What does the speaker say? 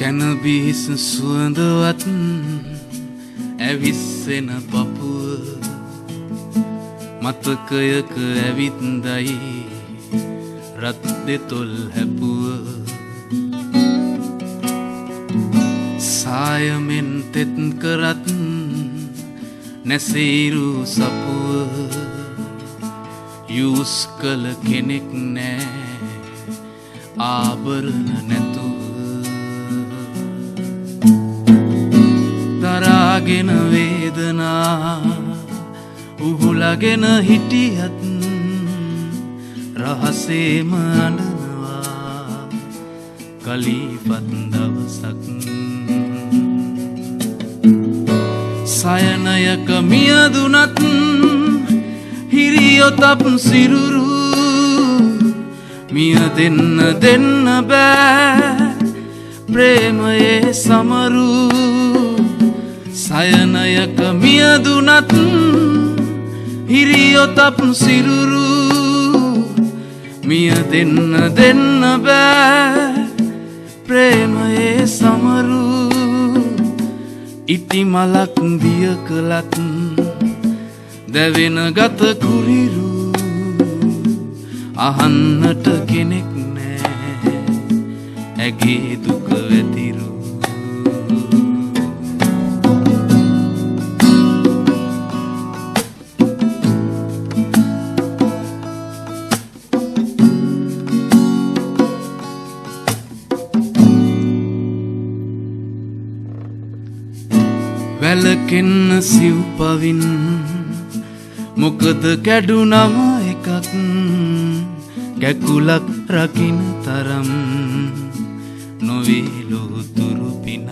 කැනබිස් සුවඳවත් ඇවිස්සෙන පපුව මතකයක ඇවිත්දයි රත් දෙතොල් හැපුව සායමෙන් තෙත් කරත් නැසීරු සපුව යූස් කළ කෙනෙක් නෑ ආභරණ නැතුව දරාගෙන වේදනා උහුලගෙන හිටියත් රහසේම අඬනවා කලීපත් දවසක් සයනයක මියදුනත් හිරියොතප් සිරුරු මිය දෙන්න බෑ ප්‍රේමයේ සමරු සයනයක මියදුනත් හිරියොතප් සිරුරු මිය දෙන්න බෑ ප්‍රේමයේ සමරු ඉටි මලක් දිය කළත් දැවෙන ගත කුරිරු අහන්නට කෙනෙක් නෑ ඇගේ දුක වැතිරු වැලකෙන්න සිව්පවින් මොකද කැඩුනම එකක් කැකුලක් රකින්න තරම් නොවේ ලොත්